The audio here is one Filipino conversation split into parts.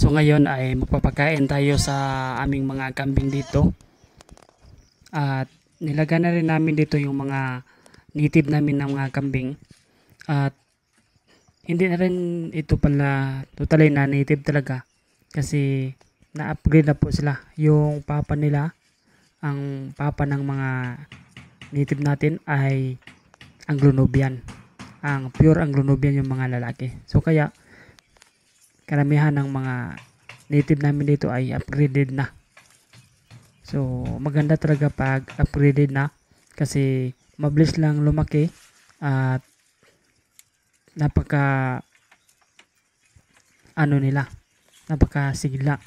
So ngayon ay magpapakain tayo sa aming mga kambing dito. At nilagyan na rin namin dito yung mga native namin ng mga kambing. At hindi na rin ito pala totally na native talaga. Kasi na-upgrade na po sila. Yung papa nila, ang papa ng mga native natin ay Anglo-Nubian. Ang pure Anglo-Nubian yung mga lalaki. So kaya karamihan ng mga native namin dito ay upgraded na. So maganda talaga pag upgraded na kasi mabilis lang lumaki at napaka napakasigla.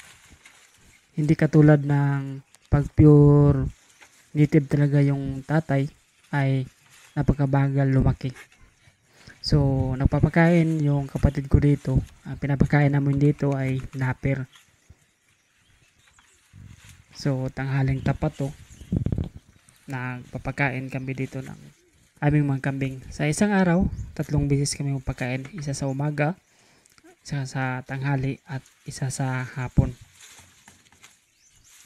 Hindi katulad ng pag pure native talaga yung tatay ay napakabagal lumaki. So, nagpapakain yung kapatid ko dito. Ang pinapakain namin dito ay napper. So, tanghaling tapat to. Nagpapakain kami dito ng aming mga kambing. Sa isang araw, 3 beses kami magpakain. Isa sa umaga, isa sa tanghali, at isa sa hapon.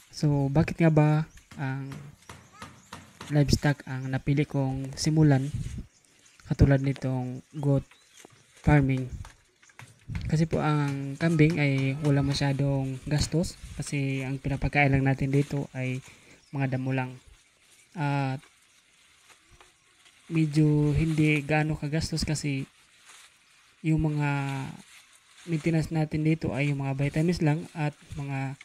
So, bakit nga ba ang livestock ang napili kong simulan katulad nitong goat farming? Kasi po ang kambing ay wala masyadong gastos kasi ang pinapakain lang natin dito ay mga damo lang. At medyo hindi gaano kagastos kasi yung mga maintenance natin dito ay yung mga vitamins lang at mga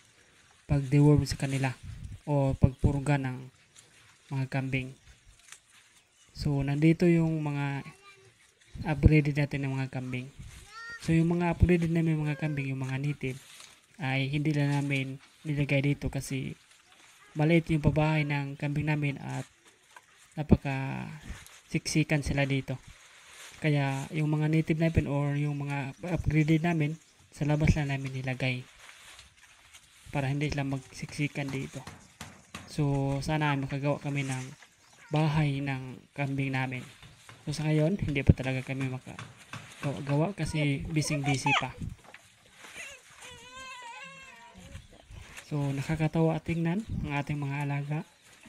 pag-deworm sa kanila o pagpuruga ng mga kambing. So nandito yung mga upgraded natin ng mga kambing. So yung mga upgraded namin mga kambing, yung mga native, ay hindi lang namin nilagay dito kasi maliit yung pabahay ng kambing namin at napaka siksikan sila dito. Kaya yung mga native namin or yung mga upgraded namin sa labas lang namin nilagay para hindi sila magsiksikan dito. So sana makagawa kami ng bahay ng kambing namin. So sa ngayon hindi pa talaga kami makagawa kasi busy pa. So nakakatawa tingnan ang ating mga alaga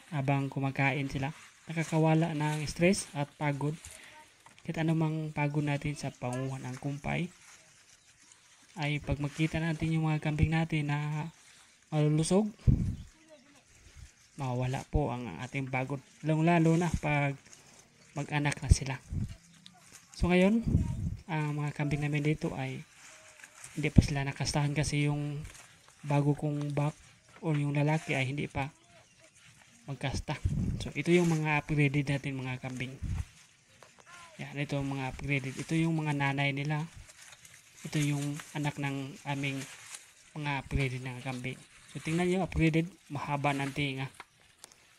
habang kumakain sila. Nakakawala ng stress at pagod. Kahit anumang pagod natin sa panguha ng kumpay ay pag makita natin yung mga kambing natin na malulusog, mawala po ang ating pagod, lalo na pag mag-anak na sila. So ngayon ang mga kambing namin dito ay hindi pa sila nakastahan kasi yung bago kong buck or yung lalaki ay hindi pa magkasta. So ito yung mga upgraded natin mga kambing. Yan, ito yung mga upgraded. Ito yung mga nanay nila. Ito yung anak ng aming mga upgraded na kambing. So tingnan nyo, upgraded, mahaba ng tinga.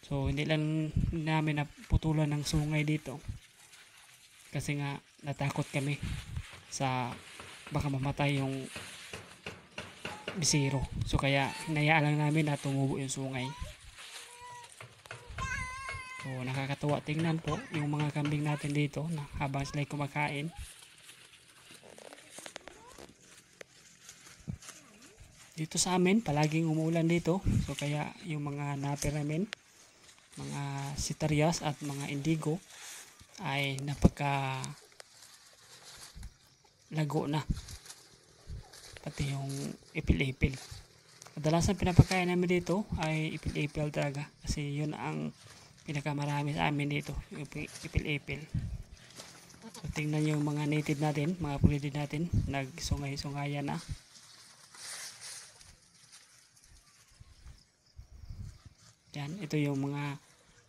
So hindi lang namin naputulan ng sungay dito kasi nga natakot kami sa baka mamatay yung bisiro. So kaya hinayaan lang namin na tumubo yung sungay. So nakakatuwa tingnan po yung mga kambing natin dito na habang sila kumakain. Dito sa amin palaging umuulan dito. So kaya yung mga napir namin, mga sitarias at mga indigo ay napaka lago na, pati yung ipil-ipil. Kadalasan pinapakain namin dito ay ipil-ipil talaga kasi yun ang pinakamarami sa amin dito, yung ipil-ipil. So tingnan nyo yung mga native natin, mga upgraded natin, nagsungay-sungayan na. Yan, ito yung mga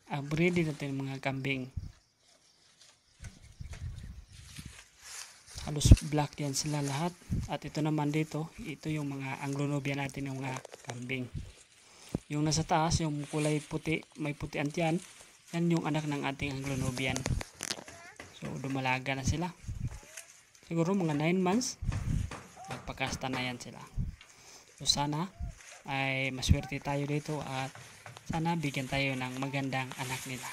upgraded natin mga kambing. Halos black yan sila lahat. At ito naman dito, ito yung mga Anglo-Nubian natin, yung mga kambing. Yung nasa taas, yung kulay puti, may putian yan, yan yung anak ng ating Anglo-Nubian. So dumalaga na sila. Siguro mga 9 months, magpakasta na yan sila. So sana ay maswerte tayo dito at sana bigyan tayo ng magandang anak nila.